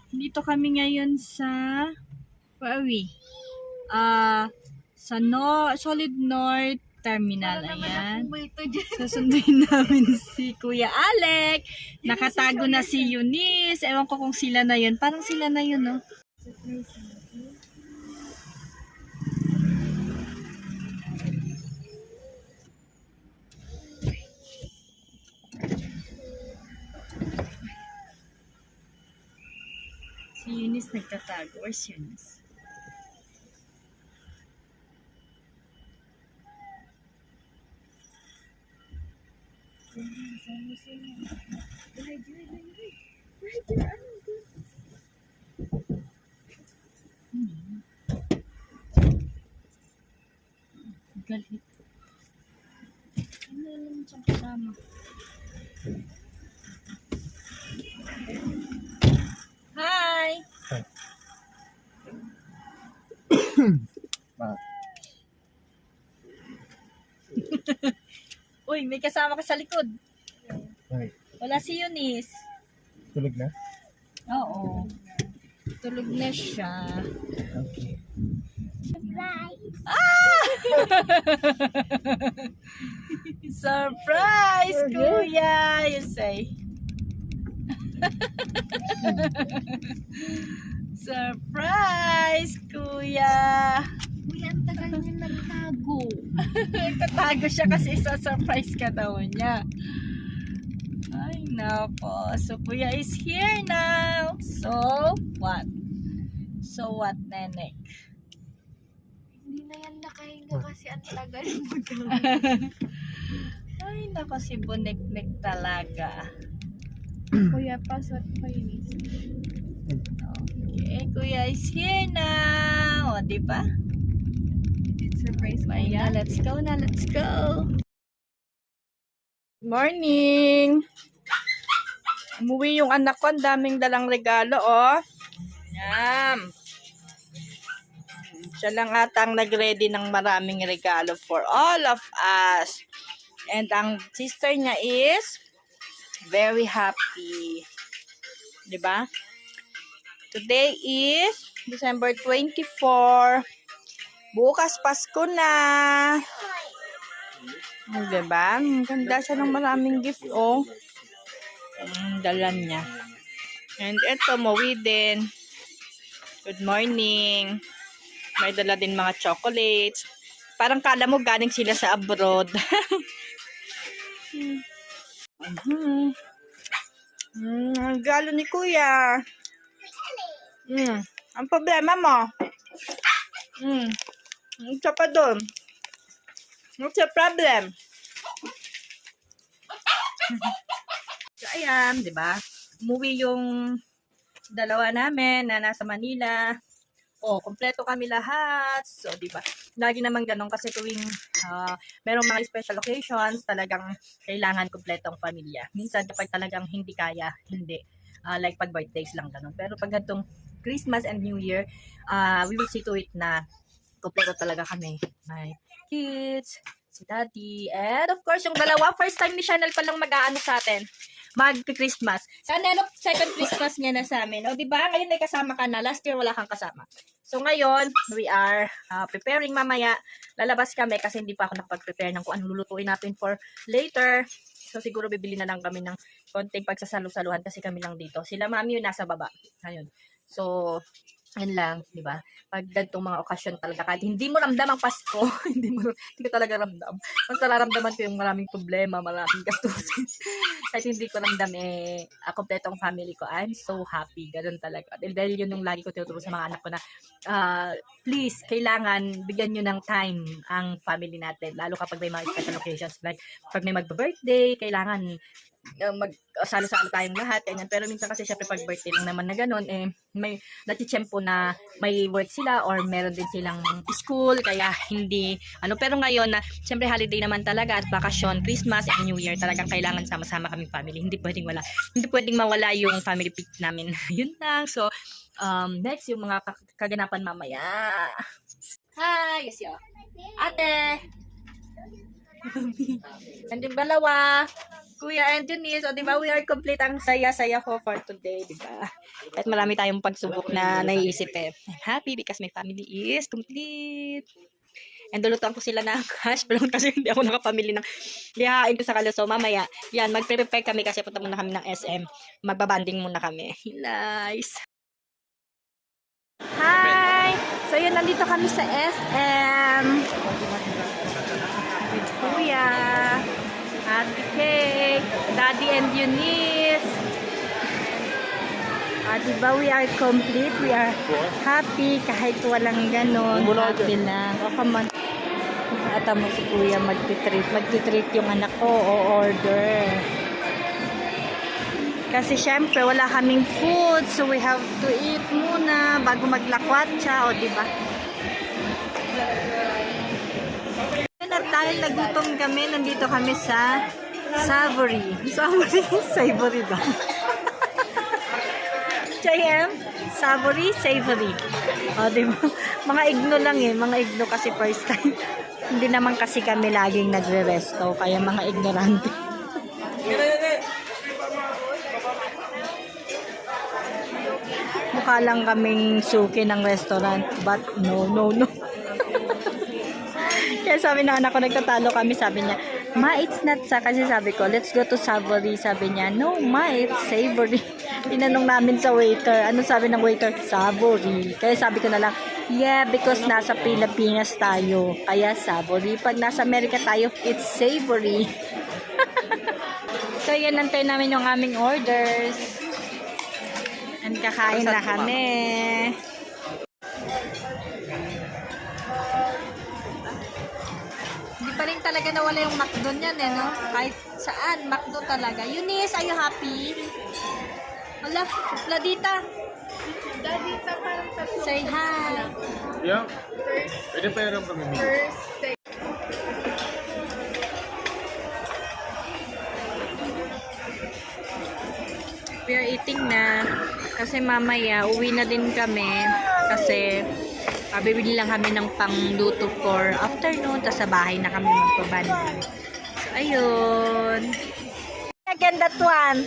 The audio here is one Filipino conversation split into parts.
Dito kami ngayon sa where are we? Sa Solid North Terminal. Ayan. Susunduin namin si Kuya Alec. Nakatago na si Eunice. Ewan ko kung sila na yun. Parang sila na yun, no? Si Eunice nagtatago. Where's Eunice? Galit. Ano naman siyang kasama? Hi! Uy, may kasama ka sa likod. Okay. Wala si Eunice. Tulog na? Oo. Tulog na siya. Okay. Surprise, Kuya! You say. Surprise, Kuya! Kuya, ang tagal niya nagtago. Tatago siya kasi isa-surprise ka daw niya. Ay, nako. So, Kuya is here now. So, what? So, what, Nenek? Hindi na yan nakahinga kasi ang tagal mag- Ay, nako si Bunek-nek talaga. Kuya, pasok pa yun. Okay, Kuya is here now. O, diba? Surprise, Bye Kuya. na, let's go na, let's go. Morning! Umuwi yung anak ko, ang daming dalang regalo, oh. Yan. Siya lang atang nag-ready ng maraming regalo for all of us. And ang sister niya is very happy. Diba? Today is December 24. Bukas Pasko na. Diba? Ang ganda siya ng maraming gift, oh. Dala niya. And eto, mawi din. Good morning. May dala din mga chocolates. Parang kala mo galing sila sa abroad. Ang galo ni Kuya. Ang problema mo? Ito pa doon. What's the problem? So, ayan, di ba? Umuwi yung dalawa namin na nasa Manila. Oh, kompleto kami lahat. So, di ba? Lagi naman ganun kasi tuwing merong mga special occasions, talagang kailangan kompleto ang pamilya. Minsan kapag talagang hindi kaya, hindi. Like pag birthdays lang ganun. Pero pag ganitong Christmas and New Year, we will see to it na kompleto talaga kami. May kids, si daddy, and of course yung dalawa, first time ni Chanel palang mag-aano sa atin, mag-Christmas. Sana second Christmas niya na sa amin. O, di ba? Ngayon may kasama ka na. Last year wala kang kasama. So, ngayon, we are preparing mamaya. Lalabas kami kasi hindi pa ako nakapag-prepare ng kung anong lulutuin natin for later. So, siguro bibili na lang kami ng konting pagsasalo-saluhan kasi kami lang dito. Sila mami yung nasa baba. Ayun. So, yun lang, di ba? Pag ganitong mga okasyon talaga, kahit hindi mo ramdam ang Pasko, hindi ko talaga ramdam. Mas nararamdaman ko yung maraming problema, maraming gastusin. Kahit hindi ko ramdam, kompleto ang family ko. I'm so happy. Ganun talaga. Dahil yun yung lagi ko tinuturo sa mga anak ko na, please, kailangan bigyan nyo ng time ang family natin. Lalo kapag may mga special occasions. Like, pag may magba-birthday, kailangan salo-salo tayong lahat, ganyan. Pero minsan kasi syempre pag birthday lang naman na ganun, may natitsyempo na may work sila or meron din silang school, kaya hindi, pero ngayon na, syempre holiday naman talaga at bakasyon, Christmas and New Year, talagang kailangan sama-sama kaming family, hindi pwedeng mawala yung family pic namin. Yun lang. So, next, yung mga kaganapan mamaya. Hi! Yes, yo. Ate! And yung dalawa, Kuya and Eunice, o diba, we are complete. Ang saya-saya ko for today, diba? At marami tayong pagsubok na naiisip eh. I'm happy because my family is complete. And dulutan ko sila ng hash brown kasi hindi ako nakapamili ng lihain ko sa Kaluso. Mamaya, yan, mag-prepare kami kasi punta muna kami ng SM. Magbabanding muna kami. Nice. Hi! So yun, nandito kami sa SM. With Kuya, Ate Kay, Daddy and Eunice. Diba, we are complete. We are happy kahit walang ganon. Happy lang. O, come on. Ata mo si Kuya magtitreat. Magtitreat yung anak ko o order. Kasi syempre wala kaming food. So we have to eat muna bago maglakwat siya. O, diba? At dahil nagutom kami, nandito kami sa Savory. Savory ba? J.M. Savory, Savory. O, diba? Mga igno lang eh. Mga igno kasi first time. Hindi naman kasi kami laging nagre-resto. Kaya mga ignorante. Mukha lang kaming suki ng restaurant. But no. Kaya sabi na anak ko, nagtatalo kami. Sabi niya, Ma, it's not sa. Kasi sabi ko, let's go to Savory. Sabi niya, no, Ma, it's Savory. Tinanong namin sa waiter. Ano sabi ng waiter? Savory. Kaya sabi ko na lang, yeah, because nasa Pilipinas tayo. Kaya Savory. Pag nasa Amerika tayo, it's Savory. So, yan, nantay namin yung aming orders. And kakain na kami. Hindi pa rin talaga nawala yung McDo niyan eh, no? Kahit saan, McDo talaga. Eunice, are you happy? Wala, Ladita. Dadita parang tatlo. Say hi. Yeah. Pwede pa yung kami. First, We are eating na. Kasi mamaya, uwi na din kami. Kasi, bibili lang kami ng pangluto for afternoon. Tapos sa bahay na kami magpabanding. So, ayun. Again, that one.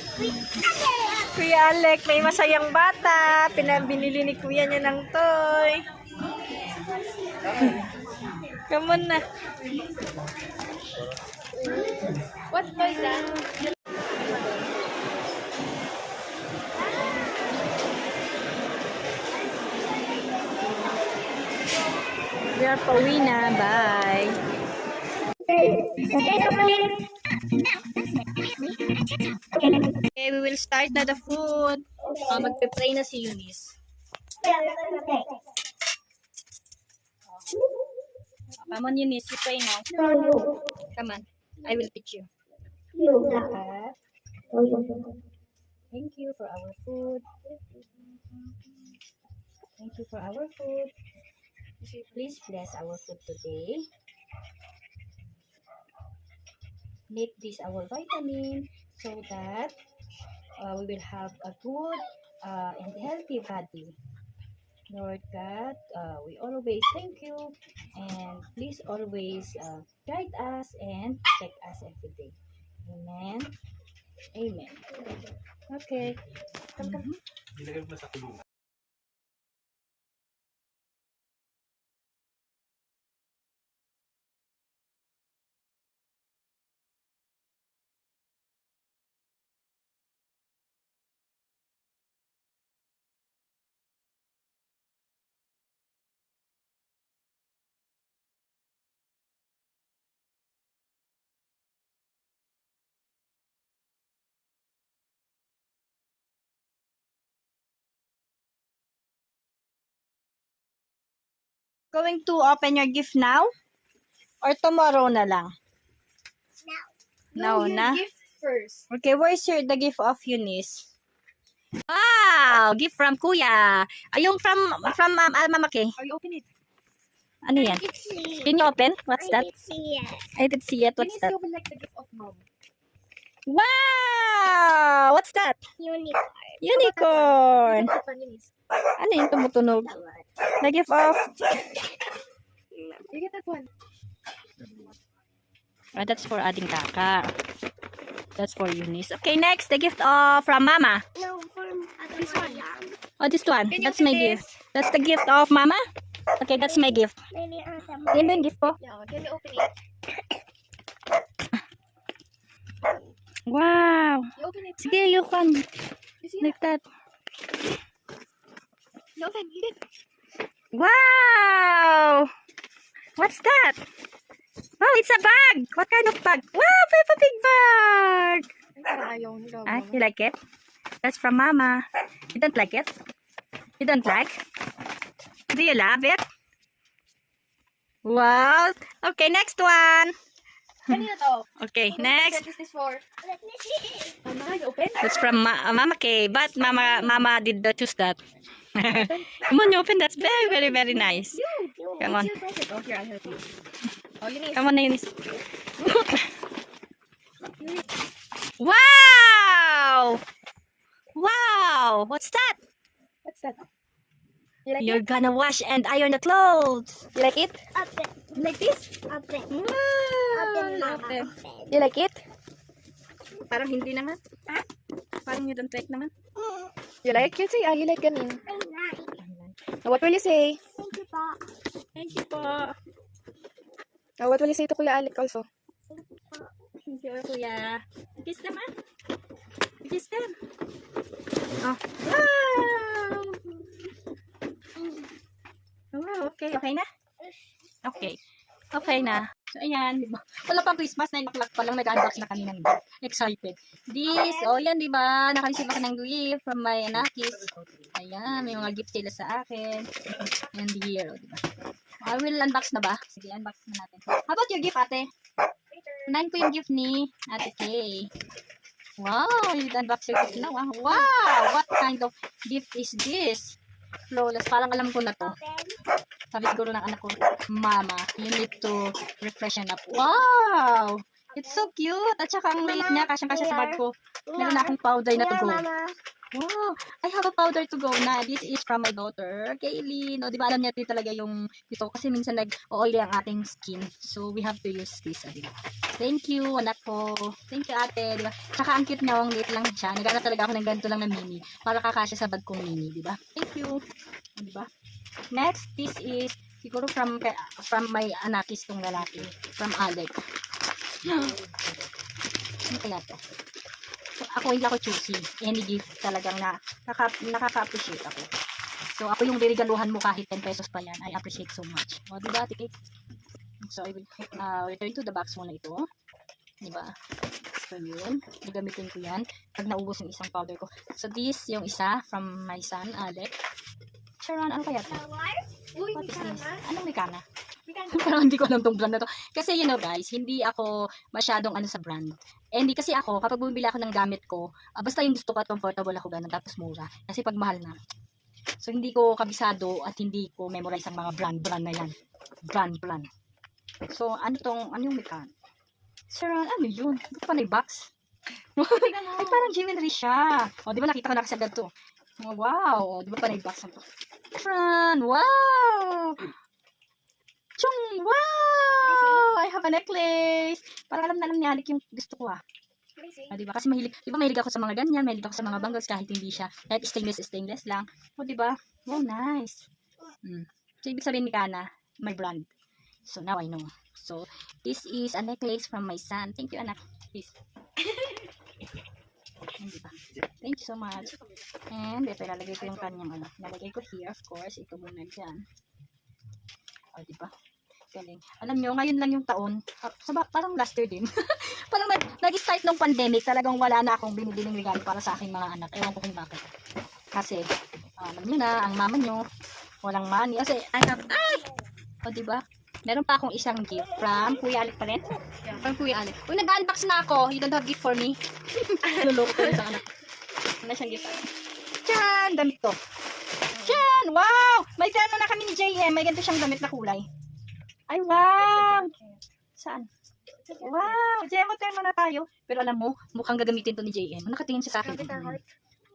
Kuya Alec, may masayang bata. Pinabinili ni kuya niya ng toy. Come on na. what was that? We are pauwi na. Bye. Okay, we will start na the food. Magpe-pray na si Eunice. Come on, Eunice. You pray now. Come on. I will teach you. Thank you for our food. Thank you for our food. Please bless our food today. Make this our vitamin so that we will have a good and healthy body. Lord God, we always thank you, and please always guide us and protect us every day. Amen. Amen. Okay. Come. Going to open your gift now? Or tomorrow na lang? Now your na? gift first. Okay, where's the gift of Eunice? Wow! Gift from Kuya. Yung from Mama Kay. Are you open it? Ano yan? Can you open? What's that? I didn't see it. What's You that? need to open like the gift of mom. Wow! What's that? Unicorn. Ano yung tumutunog? The gift of... You get that one. That's for Ading Kaka. That's for Eunice. Okay, next, the gift of from Mama. No, from this one. Oh, this one. Can you That's open my this? gift. That's the gift of Mama. Okay, that's my gift. Maybe Yan ba yung gift ko? Yeah, can you open it? Wow. You open it. Sige, you can. You see Like that. You open it. Wow! What's that? Oh, it's a bag! What kind of bag? Wow, Peppa Pig bag! Ayaw nila. Ah, you like it? That's from Mama. You don't like it? You don't like? Do you love it? Wow! Okay, next one! Kanina to? Okay, next. What is this for? Let me see. Mama, you open? That's from Mama K, but Mama did not choose that. Come on, you open. That's very, very, very nice. Come on. Oh, here, I'll help you. Oh, you need. Come on, Eunice. Wow! Wow! What's that? What's that? You like You're it? gonna wash and iron the clothes. You like it? Open, You like this? open, Wow! Mama, open. open. You like it? Parang hindi naman. Parang you don't like naman. You like it? Say, you like ganin. I like. Now, what will you say? Thank you po. Thank you po. Now, what will you say to Kuya Alec also? Thank you, Kuya. Kiss naman. Kiss ka. Oh. Wow! Oh, okay. Okay na? Okay. Okay na. So, ayan. Diba? Wala pang Christmas. 9 o'clock pa lang. Nag-unbox na kami ng excited. This, oh yan, diba? Nakareceive ako ng gift from my anakis. Ayan, may mga gift sila sa akin. And here, oh, diba? I will unbox na ba? Sige, unbox na natin. How about your gift, ate? Unahin ko yung gift ni Ate Kay. Wow, you unbox your gift now. Ah. Wow, what kind of gift is this? Flawless. Parang alam ko na to. Sabi siguro ng anak ko, Mama, you need to refreshen up. Wow! It's so cute. At saka ang liit niya, kasyang-kasya sa bag ko. Meron na akong powder na to Here, go. Mama. Wow! I have a powder to go na. This is from my daughter, Kaylin. O, di ba alam niya talaga yung ito? Kasi minsan nag-oily ang ating skin. So, we have to use this. Di ba? Thank you, anak ko. Thank you, ate. Di ba? Tsaka ang cute niya, ang liit lang siya. Nagana talaga ako ng ganito lang na mini. Para kakasya sa bag kong mini, di ba? Thank you. Di ba? Next, this is siguro from my anakis tong lalaki. From Alec. Ano kaya to? So, ako hindi ako choosy. Any gift talagang nakaka-appreciate ako. So, ako yung birigaluhan mo kahit 10 pesos pa yan. I appreciate so much. O, diba, Ate Kate? So, I will return to the box muna ito. Diba? So, yun. Gagamitin ko yan. Pag naubos yung isang powder ko. So, this yung isa from my son, Alec. Sharon, ano kaya ito? Uy, What may is this? kana. Anong may kana? May kana. Parang hindi ko alam tong brand na to. Kasi you know guys, hindi ako masyadong ano sa brand. Eh, hindi kasi ako, kapag bumibili ako ng gamit ko, basta yung gusto ko at comfortable ako ganun, tapos mura. Kasi pag mahal na. So, hindi ko kabisado at hindi ko memorize ang mga brand na yan. Brand. So, ano yung may kana? Sir, ano yun? Ba't pa na yung box? Ay, parang jewelry siya. O, di ba nakita ko na kasi agad to. Oh, wow. O, di ba pa na yung box na to? Fran, wow! Chung, wow! I have a necklace. Parang alam na ni Alec yung gusto ko ah. Di ba? Kasi mahilig ako sa mga ganyan, mahilig ako sa mga bangles kahit hindi siya. Kahit stainless lang. O, di ba? Wow, nice. So, ibig sabihin ni Kana, my brand. So, now I know. So, this is a necklace from my son. Thank you, anak. Please. Diba? Thank you so much. And, ito, ilalagay ko yung kanyang ano. Ilalagay ko here, of course. Ito muna dyan. O, diba? Galing. Alam nyo, ngayon lang yung taon. Parang last year din. Parang nag-start ng pandemic. Talagang wala na akong binibiling regalo para sa aking mga anak. Ewan ko kung bakit. Kasi, alam nyo na, ang mama nyo, walang money. Kasi, o, diba? Meron pa akong isang gift from Kuya Alec pa rin. From Kuya Alec. Uy, nag-unbox na ako. You don't have gift for me. Luloko ko sa anak. Ano siyang gift? Tiyan! Damit to. Tiyan! Wow! May gano na kami ni JM. May ganito siyang damit na kulay. Ay, wow! Saan? Wow! JM, magkano na tayo. Pero alam mo, mukhang gagamitin to ni JM. Nakatingin siya sa akin.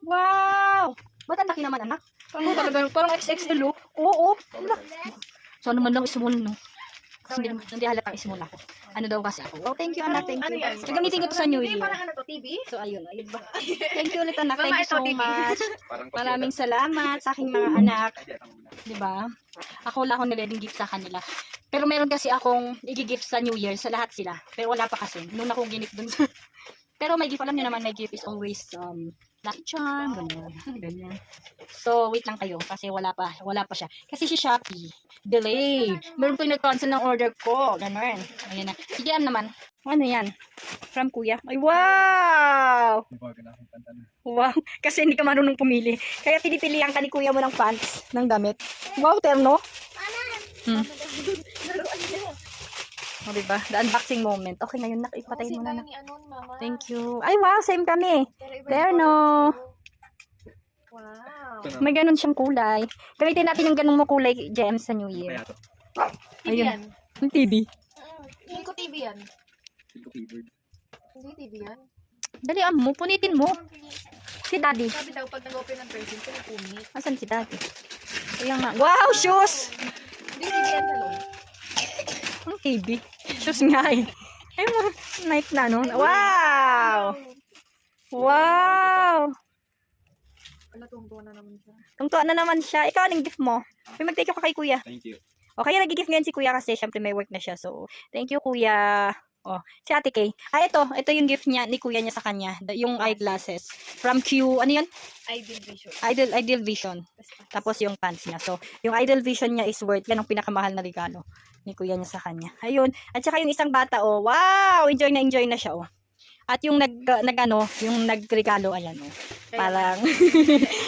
Wow! Ba't ang laki naman, anak? Parang XXL, oh. Oo. So, ano man lang small, no? Hindi halatang isimula ko. Ano daw kasi ako. Oh, thank you, anak. Thank you. Gagamitin ko to sa New Year. Parang ano to, TV? So, ayun. Ba? Thank you ulit, anak. Mama, Thank you so ito, TV. much. Parang Maraming salamat sa aking mga anak. Diba? Ako wala akong nileding gift sa kanila. Pero meron kasi akong i-gift sa New Year sa lahat sila. Pero wala pa kasi. Noon akong ginip dun sa... Pero may gift, alam nyo naman, may gift is always lucky charm, ganyan. So, wait lang kayo kasi wala pa siya. Kasi si Shopee, delayed. Meron po yung nag-cancel ng order ko, ganun. Ayan na. Si JM naman, ano yan? From Kuya. Ay, wow! Wow, kasi hindi ka marunong pumili. Kaya pinipilihan ka ni Kuya mo ng pants, ng damit. Wow, terno. O, diba? The unboxing moment. Okay, ngayon ipatayin mo na. Ni Anon, Mama. Thank you. Ay, wow, same kami. Pero iba There, yung no. Wow. May ganun siyang kulay. Gamitin natin yung ganung mo kulay, Gems, sa New Year. TV Ayun. yan. Yung TV. Hindi ko TV yan. Hindi TV yan. Dalian mo, punitin mo. Si Daddy. Sabi daw, pag nag-open ng present, pinipumit. Asan si Daddy? Ayan nga. Wow, shoes! Hindi TV yan sa loob. Ang TV. Shoes nga eh. Ay mo, night na no? Wow! Wow! Wala, tungtuwa na naman siya. Tungtuan na naman siya. Ikaw, anong gift mo? May mag-thank you ka kay Kuya. Thank you. O, kaya nag-gift ngayon si Kuya kasi syempre may work na siya. So, thank you, Kuya. Oh, si Ate Kay. Ah, ito yung gift niya, ni Kuya niya sa kanya. Yung eyeglasses. From Q, ano yun? Ideal Vision. Ideal Vision. Tapos yung pants niya. So, yung Ideal Vision niya is worth. Yan ang pinakamahal na regalo ni Kuya niya sa kanya. Ayun. At saka yung isang bata, oh. Wow! Enjoy na siya, oh. At yung yung nagregalo, ayan, oh. Parang,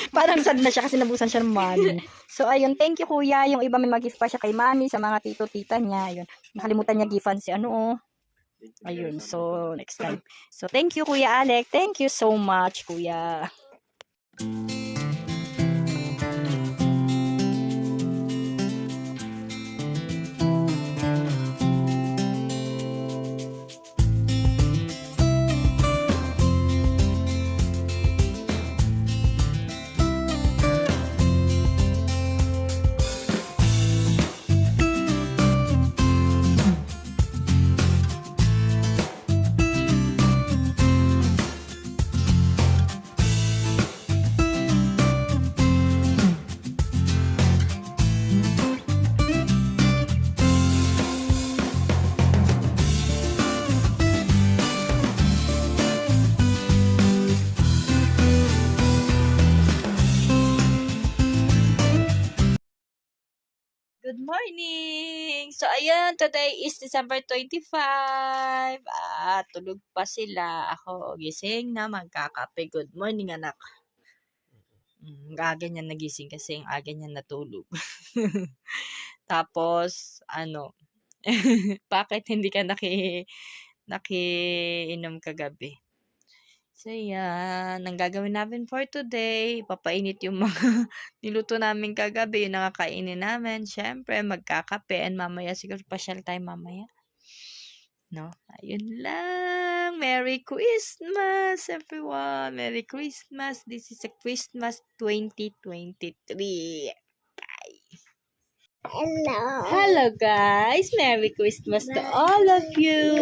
parang sad na siya kasi nabusan siya ng money. So, ayun. Thank you, Kuya. Yung iba may mag-gift pa siya kay Mami, sa mga tito-tita niya. Ayun. Nakalimutan niya gifan si ano, oh. Ayun, so next time. So thank you, Kuya Alec. Thank you so much, Kuya. Good morning! So, ayan, today is December 25. Tulog pa sila. Ako, gising na, magkakape. Good morning, anak. Aga niya nagising kasi ang aga niya natulog. Tapos, bakit hindi ka nakiinom kagabi? So, yan. Ang gagawin namin for today, papainit yung mga niluto namin kagabi, yung nakakainin namin. Siyempre, magkakape. And mamaya, siguro pasyal tayo mamaya. No? Ayun lang. Merry Christmas, everyone. Merry Christmas. This is a Christmas 2023. Hello guys! Merry Christmas to all of you!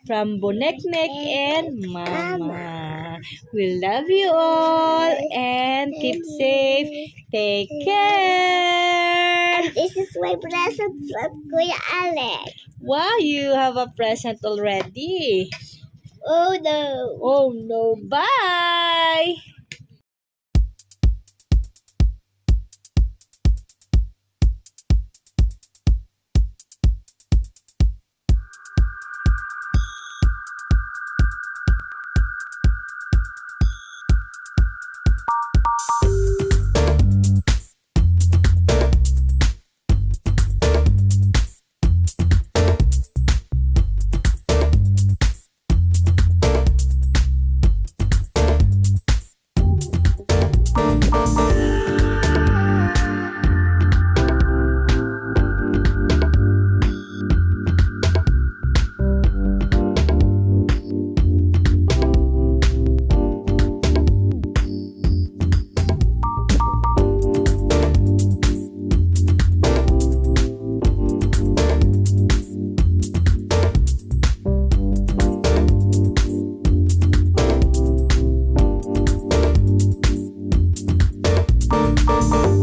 From Boneknek and Mama. We love you all and keep safe. Take care! This is my present from Kuya Alec. Wow, you have a present already. Oh no. Oh no, bye! Bye.